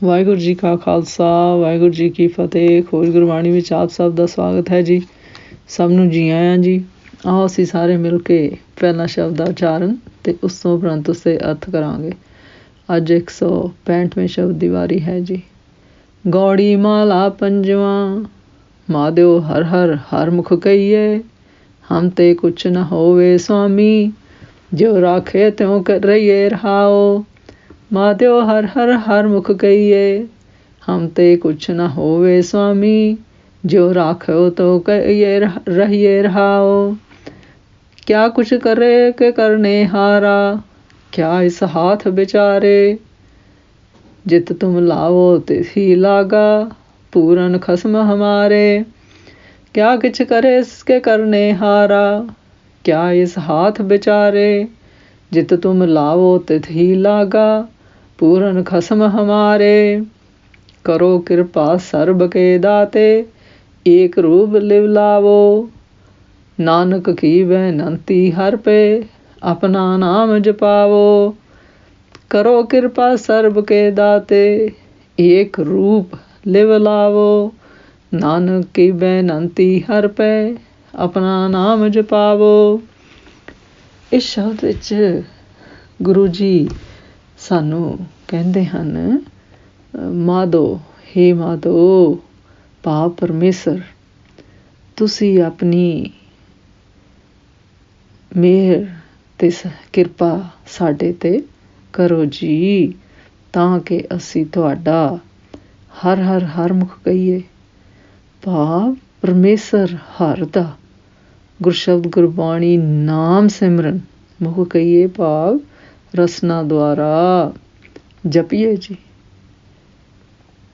ਵਾਹਿਗੁਰੂ ਜੀ ਕਾ ਖਾਲਸਾ ਵਾਹਿਗੁਰੂ ਜੀ ਕੀ ਫਤਿਹ। ਖੋਜ ਗੁਰਬਾਣੀ ਵਿੱਚ ਆਪ ਸਭ ਦਾ ਸਵਾਗਤ ਹੈ ਜੀ। ਸਭ ਨੂੰ ਜੀ ਆਇਆਂ ਜੀ। ਆਓ ਅਸੀਂ ਸਾਰੇ ਮਿਲ ਕੇ ਪਹਿਲਾ ਸ਼ਬਦ ਦਾ ਉਚਾਰਨ ਅਤੇ ਉਸ ਤੋਂ ਉਪਰੰਤ ਉਸਦੇ ਅਰਥ ਕਰਾਂਗੇ। ਅੱਜ 165ਵੇਂ ਸ਼ਬਦ ਦੀ ਵਾਰੀ ਹੈ ਜੀ। ਗੌੜੀ ਮਾਲਾ ਪੰਜਵਾਂ, ਮਾਧਿਓ ਹਰ ਹਰ ਹਰ ਮੁਖ ਕਹੀਏ, ਹਮ ਤੇ ਕੁਛ ਨ ਹੋਵੇ ਸੁਆਮੀ, ਜਿਉ ਰਾਖੇ ਤਿਉ ਰਹੀਏ ਰਹਾਓ। ਮਾਧਿਓ ਹਰ ਹਰ ਹਰ ਮੁਖ ਕਹੀਏ, ਹਮ ਤੇ ਕੁਛ ਨ ਹੋਵੇ ਸੁਆਮੀ, ਜਿਉ ਰਾਖਿਓ ਤੋ ਕਹੀਏ ਰਹੀਏ ਰਹਾਓ। ਕਿਆ ਕੁਛ ਕਰੇ ਕੇ ਕਰਨੇ ਹਾਰਾ, ਕਿਆ ਇਸ ਹਾਥ ਵਿਚਾਰੇ, ਜਿਤ ਤੁਮ ਲਾਵੋ ਤਿਸ ਹੀ ਲਾਗਾ, ਪੂਰਨ ਖਸਮ ਹਮਾਰੇ। ਕਿਆ किछ करे इसके करने हारा, क्या इस हाथ विचारे, जित तुम लावो तित ही लागा, पूरन खसम हमारे। करो कृपा सर्ब के दाते, एक रूप लिव लावो, नानक की बेनंती हर पे, अपना नाम जपावो। करो कृपा सर्ब के दाते, एक रूप लिव लावो, ਨਾਨਕ ਕੀ ਬੇਨੰਤੀ ਹਰ ਪੈ, ਆਪਣਾ ਨਾਮ ਜਪਾਵੋ। ਇਸ ਸ਼ਬਦ ਵਿੱਚ ਗੁਰੂ ਜੀ ਸਾਨੂੰ ਕਹਿੰਦੇ ਹਨ, ਮਾਧੋ ਹੇ ਮਾਧੋ ਭਾਵ ਪਰਮੇਸ਼ਰ, ਤੁਸੀਂ ਆਪਣੀ ਮਿਹਰ ਅਤੇ ਕਿਰਪਾ ਸਾਡੇ 'ਤੇ ਕਰੋ ਜੀ, ਤਾਂ ਕਿ ਅਸੀਂ ਤੁਹਾਡਾ ਹਰ ਹਰ ਹਰ ਮੁਖ ਕਹੀਏ। ਭਾਵ ਪਰਮੇਸ਼ਰ ਹਰ ਦਾ ਗੁਰਸ਼ਬਦ ਗੁਰਬਾਣੀ ਨਾਮ ਸਿਮਰਨ ਮੁਖ ਕਹੀਏ, ਭਾਵ ਰਸਨਾ ਦੁਆਰਾ ਜਪੀਏ ਜੀ।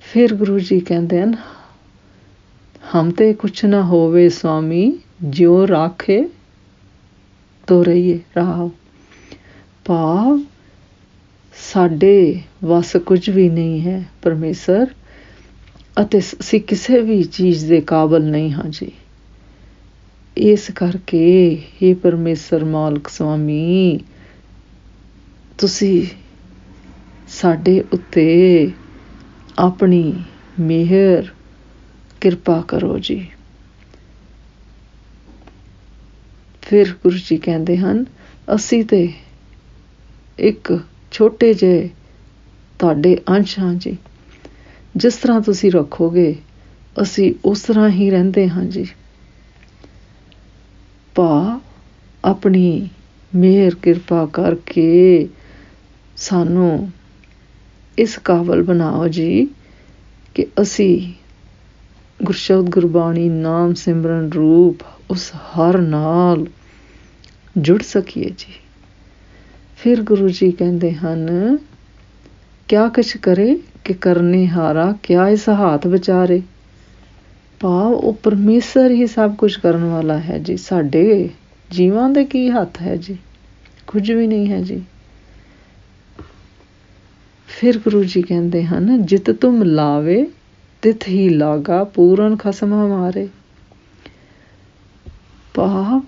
ਫਿਰ ਗੁਰੂ ਜੀ ਕਹਿੰਦੇ ਹਨ, ਹਮ ਤੇ ਕੁਛ ਨਾ ਹੋਵੇ ਸੁਆਮੀ, ਜਿਉ ਰਾਖੇ ਤੋ ਰਹੀਏ ਰਹਾਓ। ਭਾਵ ਸਾਡੇ ਵੱਸ ਕੁਝ ਵੀ ਨਹੀਂ ਹੈ ਪਰਮੇਸ਼ਰ, ਅਤੇ ਅਸੀਂ ਕਿਸੇ ਵੀ ਚੀਜ਼ ਦੇ ਕਾਬਲ ਨਹੀਂ ਹਾਂ ਜੀ। ਇਸ ਕਰਕੇ ਹੇ ਪਰਮੇਸ਼ਰ ਮਾਲਕ ਸੁਆਮੀ, ਤੁਸੀਂ ਸਾਡੇ ਉੱਤੇ ਆਪਣੀ ਮਿਹਰ ਕਿਰਪਾ ਕਰੋ ਜੀ। ਫਿਰ ਗੁਰੂ ਜੀ ਕਹਿੰਦੇ ਹਨ, ਅਸੀਂ ਤੇ ਇੱਕ ਛੋਟੇ ਜਿਹੇ ਤੁਹਾਡੇ ਅੰਸ਼ ਹਾਂ ਜੀ। ਜਿਸ ਤਰ੍ਹਾਂ ਤੁਸੀਂ ਰੱਖੋਗੇ ਅਸੀਂ ਉਸ ਤਰ੍ਹਾਂ ਹੀ ਰਹਿੰਦੇ ਹਾਂ ਜੀ। ਭਾਵ ਆਪਣੀ ਮਿਹਰ ਕਿਰਪਾ ਕਰਕੇ ਸਾਨੂੰ ਇਸ ਕਾਬਲ ਬਣਾਓ ਜੀ ਕਿ ਅਸੀਂ ਗੁਰਸ਼ਬਦ ਗੁਰਬਾਣੀ ਨਾਮ ਸਿਮਰਨ ਰੂਪ ਉਸ ਹਰ ਨਾਲ ਜੁੜ ਸਕੀਏ ਜੀ। ਫਿਰ ਗੁਰੂ ਜੀ ਕਹਿੰਦੇ ਹਨ, ਕਿਆ ਕੁਛ ਕਰੇ ਕਿ ਕਰਨੇ ਹਾਰਾ, ਕਿਆ ਇਸ ਹਾਥ ਵਿਚਾਰੇ। ਭਾਵ ਉਹ ਪਰਮੇਸ਼ਰ ਹੀ ਸਭ ਕੁਝ ਕਰਨ ਵਾਲਾ ਹੈ ਜੀ। ਸਾਡੇ ਜੀਵਾਂ ਦੇ ਕੀ ਹੱਥ ਹੈ ਜੀ, ਕੁਝ ਵੀ ਨਹੀਂ ਹੈ ਜੀ। ਫਿਰ ਗੁਰੂ ਜੀ ਕਹਿੰਦੇ ਹਨ, ਜਿਤ ਤੁਮ ਲਾਵੇ ਤਿਤ ਹੀ ਲਾਗਾ, ਪੂਰਨ ਖਸਮ ਹਮਾਰੇ। ਭਾਵ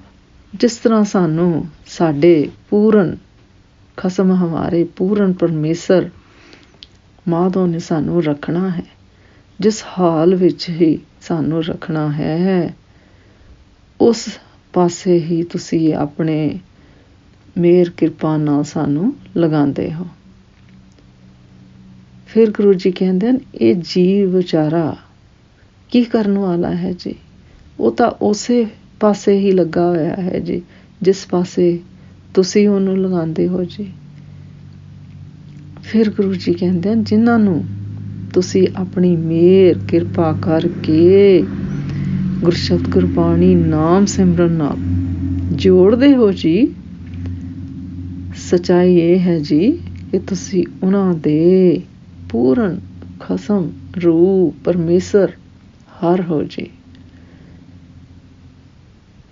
ਜਿਸ ਤਰ੍ਹਾਂ ਸਾਨੂੰ ਸਾਡੇ ਪੂਰਨ ਖਸਮ ਹਮਾਰੇ, ਪੂਰਨ ਪਰਮੇਸ਼ਰ ਮਾਧੋ ਨੇ ਸਾਨੂੰ ਰੱਖਣਾ ਹੈ, ਜਿਸ ਹਾਲ ਵਿੱਚ ਹੀ ਸਾਨੂੰ ਰੱਖਣਾ ਹੈ, ਉਸ ਪਾਸੇ ਹੀ ਤੁਸੀਂ ਆਪਣੇ ਮਿਹਰ ਕਿਰਪਾ ਨਾਲ ਸਾਨੂੰ ਲਗਾਉਂਦੇ ਹੋ। ਫਿਰ ਗੁਰੂ ਜੀ ਕਹਿੰਦੇ ਹਨ, ਇਹ ਜੀਵ ਵਿਚਾਰਾ ਕੀ ਕਰਨ ਵਾਲਾ ਹੈ ਜੀ, ਉਹ ਤਾਂ ਉਸੇ ਪਾਸੇ ਹੀ ਲੱਗਾ ਹੋਇਆ ਹੈ ਜੀ, ਜਿਸ ਪਾਸੇ ਤੁਸੀਂ ਉਹਨੂੰ ਲਗਾਉਂਦੇ ਹੋ ਜੀ। ਫਿਰ ਗੁਰੂ ਜੀ ਕਹਿੰਦੇ ਹਨ, ਜਿਨ੍ਹਾਂ ਨੂੰ ਤੁਸੀਂ ਆਪਣੀ ਮਿਹਰ ਕਿਰਪਾ ਕਰਕੇ ਗੁਰਸ਼ਬਦ ਗੁਰਬਾਣੀ ਨਾਮ ਸਿਮਰਨ ਨਾਲ ਜੋੜਦੇ ਹੋ ਜੀ, ਸੱਚਾਈ ਇਹ ਹੈ ਜੀ ਕਿ ਤੁਸੀਂ ਉਹਨਾਂ ਦੇ ਪੂਰਨ ਖਸਮ ਰੂਪ ਪਰਮੇਸ਼ਰ ਹਰ ਹੋ ਜੀ।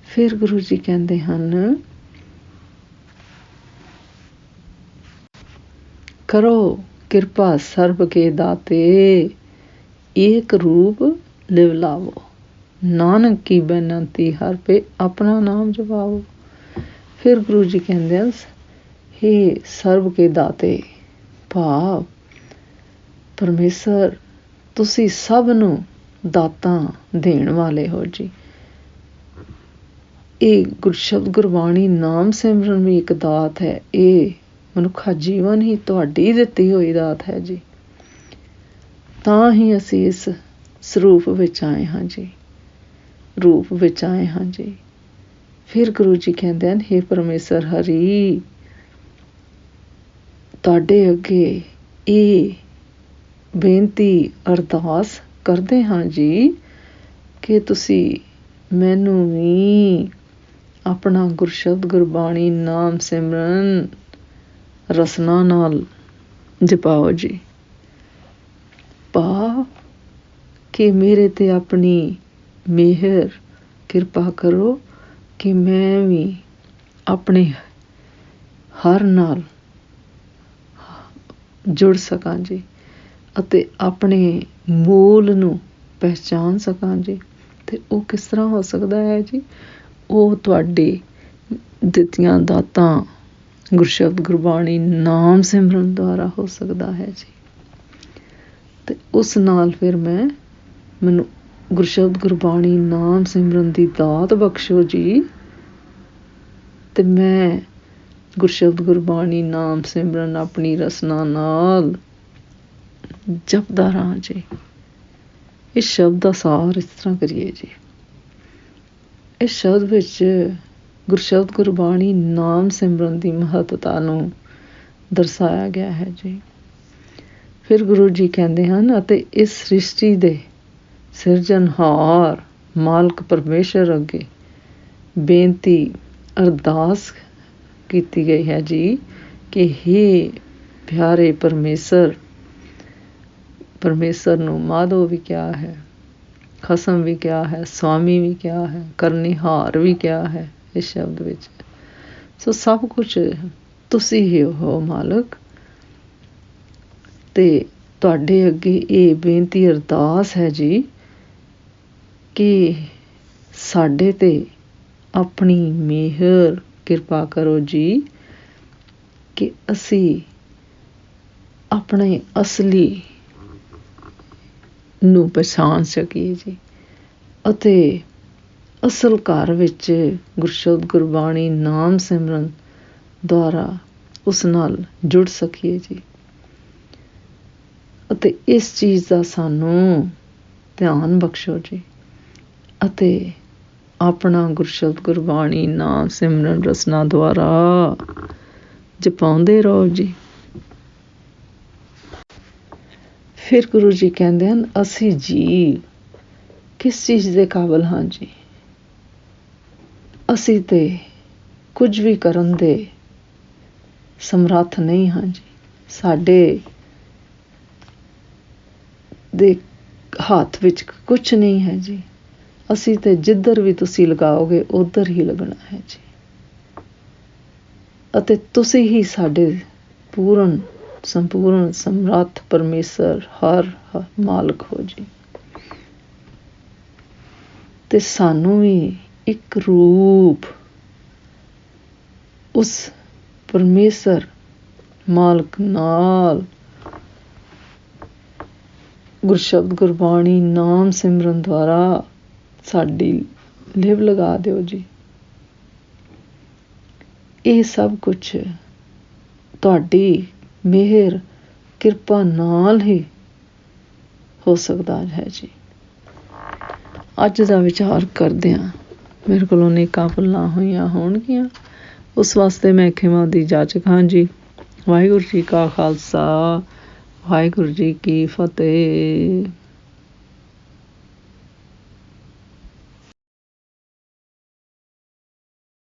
ਫਿਰ ਗੁਰੂ ਜੀ ਕਹਿੰਦੇ ਹਨ, ਕਰੋ ਕਿਰਪਾ ਸਰਬ ਕੇ ਦਾਤੇ, ਏਕ ਰੂਪ ਲਿਵ ਲਾਵੋ, ਨਾਨਕ ਕੀ ਬੇਨੰਤੀ ਹਰ ਪੇ, ਆਪਣਾ ਨਾਮ ਜਪਾਵੋ। ਫਿਰ ਗੁਰੂ ਜੀ ਕਹਿੰਦੇ ਹਨ, ਹੇ ਸਰਬ ਕੇ ਦਾਤੇ, ਭਾਵ ਪਰਮੇਸ਼ਰ ਤੁਸੀਂ ਸਭ ਨੂੰ ਦਾਤਾਂ ਦੇਣ ਵਾਲੇ ਹੋ ਜੀ। ਇਹ ਗੁਰਸ਼ਬਦ ਗੁਰਬਾਣੀ ਨਾਮ ਸਿਮਰਨ ਵੀ ਇੱਕ ਦਾਤ ਹੈ। ਇਹ ਮਨੁੱਖਾ ਜੀਵਨ ਹੀ ਤੁਹਾਡੀ ਦਿੱਤੀ ਹੋਈ ਦਾਤ ਹੈ ਜੀ। ਤਾਂ ਹੀ ਅਸੀਂ ਇਸ ਸਰੂਪ ਵਿੱਚ ਆਏ ਹਾਂ ਜੀ, ਰੂਪ ਵਿੱਚ ਆਏ ਹਾਂ ਜੀ। ਫਿਰ ਗੁਰੂ ਜੀ ਕਹਿੰਦੇ ਹਨ, ਹੇ ਪਰਮੇਸ਼ਰ ਹਰੀ, ਤੁਹਾਡੇ ਅੱਗੇ ਇਹ ਬੇਨਤੀ ਅਰਦਾਸ ਕਰਦੇ ਹਾਂ ਜੀ ਕਿ ਤੁਸੀਂ ਮੈਨੂੰ ਵੀ ਆਪਣਾ ਗੁਰਸ਼ਬਦ ਗੁਰਬਾਣੀ ਨਾਮ ਸਿਮਰਨ ਰਸਨਾ ਨਾਲ ਜਪਾਓ ਜੀ। ਪਾ ਕਿ ਮੇਰੇ 'ਤੇ ਆਪਣੀ ਮਿਹਰ ਕਿਰਪਾ ਕਰੋ ਕਿ ਮੈਂ ਵੀ ਆਪਣੇ ਹਰ ਨਾਲ ਜੁੜ ਸਕਾਂ ਜੀ ਅਤੇ ਆਪਣੇ ਮੂਲ ਨੂੰ ਪਹਿਚਾਨ ਸਕਾਂ ਜੀ। ਅਤੇ ਉਹ ਕਿਸ ਤਰ੍ਹਾਂ ਹੋ ਸਕਦਾ ਹੈ ਜੀ? ਉਹ ਤੁਹਾਡੀ ਦਿੱਤੀਆਂ ਦਾਤਾਂ ਗੁਰਸ਼ਬਦ ਗੁਰਬਾਣੀ ਨਾਮ ਸਿਮਰਨ ਦੁਆਰਾ ਹੋ ਸਕਦਾ ਹੈ ਜੀ। ਅਤੇ ਉਸ ਨਾਲ ਫਿਰ ਮੈਨੂੰ ਗੁਰਸ਼ਬਦ ਗੁਰਬਾਣੀ ਨਾਮ ਸਿਮਰਨ ਦੀ ਦਾਤ ਬਖਸ਼ੋ ਜੀ। ਅਤੇ ਮੈਂ ਗੁਰਸ਼ਬਦ ਗੁਰਬਾਣੀ ਨਾਮ ਸਿਮਰਨ ਆਪਣੀ ਰਸਨਾ ਨਾਲ ਜਪਦਾ ਰਹਾਂ ਜੀ। ਇਸ ਸ਼ਬਦ ਦਾ ਸਾਰ ਇਸ ਤਰ੍ਹਾਂ ਕਰੀਏ ਜੀ। ਇਸ ਸ਼ਬਦ ਵਿੱਚ ਗੁਰਸ਼ਬਦ ਗੁਰਬਾਣੀ ਨਾਮ ਸਿਮਰਨ ਦੀ ਮਹੱਤਤਾ ਨੂੰ ਦਰਸਾਇਆ ਗਿਆ ਹੈ ਜੀ। ਫਿਰ ਗੁਰੂ ਜੀ ਕਹਿੰਦੇ ਹਨ, ਅਤੇ ਇਸ ਸ੍ਰਿਸ਼ਟੀ ਦੇ ਸਿਰਜਣਹਾਰ ਮਾਲਕ ਪਰਮੇਸ਼ਰ ਅੱਗੇ ਬੇਨਤੀ ਅਰਦਾਸ ਕੀਤੀ ਗਈ ਹੈ ਜੀ ਕਿ ਹੇ ਪਿਆਰੇ ਪਰਮੇਸ਼ਰ, ਪਰਮੇਸ਼ਰ ਨੂੰ ਮਾਧੋ ਵੀ ਕਿਹਾ ਹੈ, ਖਸਮ ਵੀ ਕਿਹਾ ਹੈ, ਸਵਾਮੀ ਵੀ ਕਿਹਾ ਹੈ, ਕਰਨੀਹਾਰ ਵੀ ਕਿਹਾ ਹੈ ਇਸ ਸ਼ਬਦ ਵਿੱਚ। ਸੋ ਸਭ ਕੁਛ ਤੁਸੀਂ ਹੀ ਹੋ ਮਾਲਕ। ਅਤੇ ਤੁਹਾਡੇ ਅੱਗੇ ਇਹ ਬੇਨਤੀ ਅਰਦਾਸ ਹੈ ਜੀ ਕਿ ਸਾਡੇ 'ਤੇ ਆਪਣੀ ਮਿਹਰ ਕਿਰਪਾ ਕਰੋ ਜੀ ਕਿ ਅਸੀਂ ਆਪਣੇ ਅਸਲੀ ਨੂੰ ਪਛਾਣ ਸਕੀਏ ਜੀ ਅਤੇ ਅਸਲ ਘਰ ਵਿੱਚ ਗੁਰਸ਼ਬਦ ਗੁਰਬਾਣੀ ਨਾਮ ਸਿਮਰਨ ਦੁਆਰਾ ਉਸ ਨਾਲ ਜੁੜ ਸਕੀਏ ਜੀ। ਅਤੇ ਇਸ ਚੀਜ਼ ਦਾ ਸਾਨੂੰ ਧਿਆਨ ਬਖਸ਼ੋ ਜੀ ਅਤੇ ਆਪਣਾ ਗੁਰਸ਼ਬਦ ਗੁਰਬਾਣੀ ਨਾਮ ਸਿਮਰਨ ਰਸਨਾ ਦੁਆਰਾ ਜਪਾਉਂਦੇ ਰਹੋ ਜੀ। ਫਿਰ ਗੁਰੂ ਜੀ ਕਹਿੰਦੇ ਹਨ, ਅਸੀਂ ਜੀ ਕਿਸ ਚੀਜ਼ ਦੇ ਕਾਬਲ ਹਾਂ ਜੀ? ਅਸੀਂ ਤੇ ਕੁਝ ਵੀ ਕਰਨ ਦੇ ਸਮਰੱਥ ਨਹੀਂ ਹਾਂ ਜੀ। ਸਾਡੇ ਦੇ ਹੱਥ ਵਿੱਚ ਕੁਛ ਨਹੀਂ ਹੈ ਜੀ। ਅਸੀਂ ਤੇ ਜਿੱਧਰ ਵੀ ਤੁਸੀਂ ਲਗਾਓਗੇ ਉੱਧਰ ਹੀ ਲੱਗਣਾ ਹੈ ਜੀ। ਅਤੇ ਤੁਸੀਂ ਹੀ ਸਾਡੇ ਪੂਰਨ ਸੰਪੂਰਨ ਸਮਰੱਥ ਪਰਮੇਸ਼ਰ ਹਰ ਮਾਲਕ ਹੋ ਜੀ। ਅਤੇ ਸਾਨੂੰ ਵੀ ਇੱਕ ਰੂਪ ਉਸ ਪਰਮੇਸ਼ਰ ਮਾਲਕ ਨਾਲ ਗੁਰਸ਼ਬਦ ਗੁਰਬਾਣੀ ਨਾਮ ਸਿਮਰਨ ਦੁਆਰਾ ਸਾਡੀ ਲਿਵ ਲਗਾ ਦਿਓ ਜੀ। ਇਹ ਸਭ ਕੁਛ ਤੁਹਾਡੀ ਮਿਹਰ ਕਿਰਪਾ ਨਾਲ ਹੀ ਹੋ ਸਕਦਾ ਹੈ ਜੀ। ਅੱਜ ਦਾ ਵਿਚਾਰ ਕਰਦਿਆਂ ਮੇਰੇ ਕੋਲੋਂ ਅਨੇਕਾਂ ਭੁੱਲਾਂ ਹੋਈਆਂ ਹੋਣਗੀਆਂ, ਉਸ ਵਾਸਤੇ ਮੈਂ ਖਿਮਾ ਦੀ ਜਾਚਕ ਹਾਂ ਜੀ। ਵਾਹਿਗੁਰੂ ਜੀ ਕਾ ਖਾਲਸਾ, ਵਾਹਿਗੁਰੂ ਜੀ ਕੀ ਫਤਿਹ।